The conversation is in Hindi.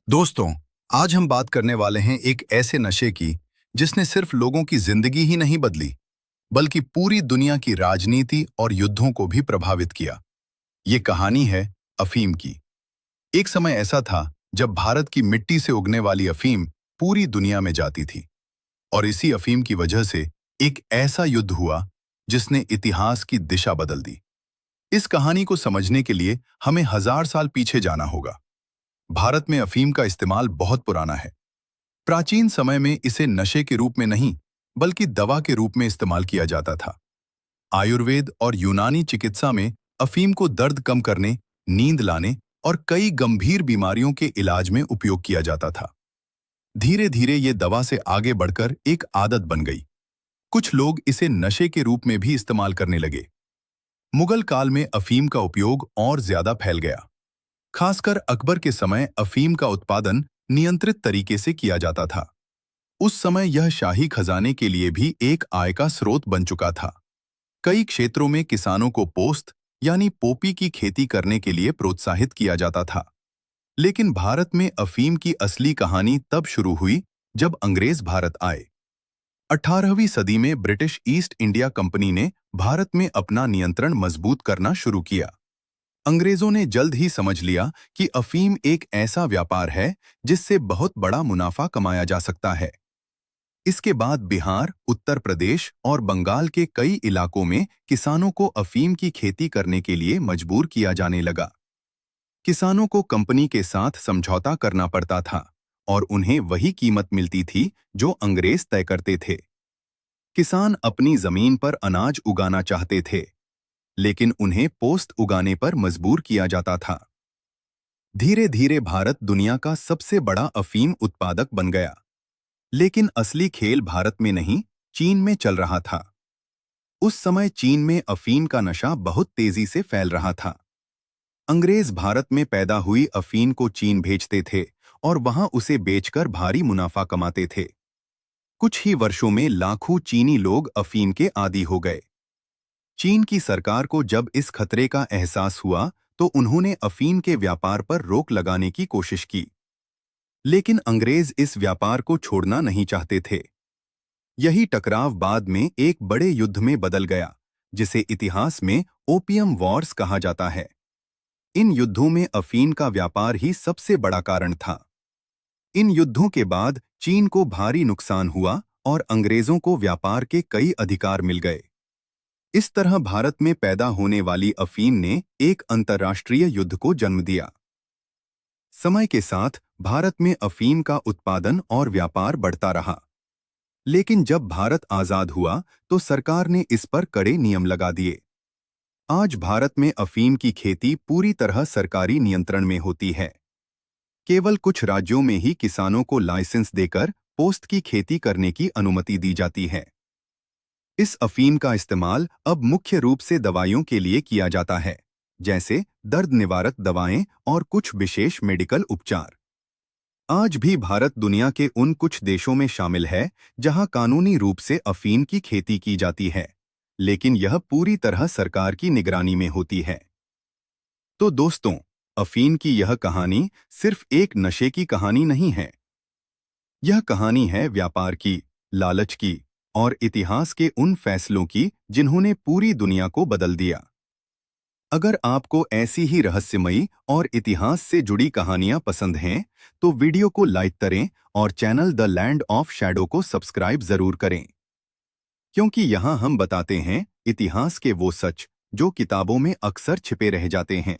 दोस्तों, आज हम बात करने वाले हैं एक ऐसे नशे की जिसने सिर्फ लोगों की जिंदगी ही नहीं बदली, बल्कि पूरी दुनिया की राजनीति और युद्धों को भी प्रभावित किया। ये कहानी है अफीम की। एक समय ऐसा था जब भारत की मिट्टी से उगने वाली अफीम पूरी दुनिया में जाती थी, और इसी अफीम की वजह से एक ऐसा युद्ध हुआ जिसने इतिहास की दिशा बदल दी। इस कहानी को समझने के लिए हमें 1000 साल पीछे जाना होगा। भारत में अफीम का इस्तेमाल बहुत पुराना है। प्राचीन समय में इसे नशे के रूप में नहीं, बल्कि दवा के रूप में इस्तेमाल किया जाता था। आयुर्वेद और यूनानी चिकित्सा में अफीम को दर्द कम करने, नींद लाने और कई गंभीर बीमारियों के इलाज में उपयोग किया जाता था। धीरे धीरे ये दवा से आगे बढ़कर एक आदत बन गई। कुछ लोग इसे नशे के रूप में भी इस्तेमाल करने लगे। मुगल काल में अफीम का उपयोग और ज्यादा फैल गया। खासकर अकबर के समय अफीम का उत्पादन नियंत्रित तरीके से किया जाता था। उस समय यह शाही खजाने के लिए भी एक आय का स्रोत बन चुका था। कई क्षेत्रों में किसानों को पोस्त यानी पोपी की खेती करने के लिए प्रोत्साहित किया जाता था। लेकिन भारत में अफीम की असली कहानी तब शुरू हुई जब अंग्रेज भारत आए। 18वीं सदी में ब्रिटिश ईस्ट इंडिया कंपनी ने भारत में अपना नियंत्रण मजबूत करना शुरू किया। अंग्रेजों ने जल्द ही समझ लिया कि अफीम एक ऐसा व्यापार है जिससे बहुत बड़ा मुनाफा कमाया जा सकता है। इसके बाद बिहार, उत्तर प्रदेश और बंगाल के कई इलाकों में किसानों को अफीम की खेती करने के लिए मजबूर किया जाने लगा। किसानों को कंपनी के साथ समझौता करना पड़ता था और उन्हें वही कीमत मिलती थी जो अंग्रेज तय करते थे। किसान अपनी जमीन पर अनाज उगाना चाहते थे, लेकिन उन्हें पोस्त उगाने पर मजबूर किया जाता था। धीरे धीरे भारत दुनिया का सबसे बड़ा अफीम उत्पादक बन गया। लेकिन असली खेल भारत में नहीं, चीन में चल रहा था। उस समय चीन में अफीम का नशा बहुत तेजी से फैल रहा था। अंग्रेज भारत में पैदा हुई अफीम को चीन भेजते थे और वहां उसे बेचकर भारी मुनाफा कमाते थे। कुछ ही वर्षों में लाखों चीनी लोग अफीम के आदी हो गए। चीन की सरकार को जब इस खतरे का एहसास हुआ तो उन्होंने अफीम के व्यापार पर रोक लगाने की कोशिश की। लेकिन अंग्रेज इस व्यापार को छोड़ना नहीं चाहते थे। यही टकराव बाद में एक बड़े युद्ध में बदल गया, जिसे इतिहास में ओपियम वॉर्स कहा जाता है। इन युद्धों में अफीम का व्यापार ही सबसे बड़ा कारण था। इन युद्धों के बाद चीन को भारी नुकसान हुआ और अंग्रेजों को व्यापार के कई अधिकार मिल गए। इस तरह भारत में पैदा होने वाली अफीम ने एक अंतर्राष्ट्रीय युद्ध को जन्म दिया। समय के साथ भारत में अफीम का उत्पादन और व्यापार बढ़ता रहा। लेकिन जब भारत आजाद हुआ तो सरकार ने इस पर कड़े नियम लगा दिए। आज भारत में अफीम की खेती पूरी तरह सरकारी नियंत्रण में होती है। केवल कुछ राज्यों में ही किसानों को लाइसेंस देकर पोस्त की खेती करने की अनुमति दी जाती है। इस अफीम का इस्तेमाल अब मुख्य रूप से दवाइयों के लिए किया जाता है, जैसे दर्द निवारक दवाएं और कुछ विशेष मेडिकल उपचार। आज भी भारत दुनिया के उन कुछ देशों में शामिल है जहां कानूनी रूप से अफीम की खेती की जाती है, लेकिन यह पूरी तरह सरकार की निगरानी में होती है। तो दोस्तों, अफीम की यह कहानी सिर्फ एक नशे की कहानी नहीं है। यह कहानी है व्यापार की, लालच की और इतिहास के उन फैसलों की जिन्होंने पूरी दुनिया को बदल दिया। अगर आपको ऐसी ही रहस्यमयी और इतिहास से जुड़ी कहानियां पसंद हैं, तो वीडियो को लाइक करें और channel the land of shadow को सब्सक्राइब जरूर करें, क्योंकि यहां हम बताते हैं इतिहास के वो सच जो किताबों में अक्सर छिपे रह जाते हैं।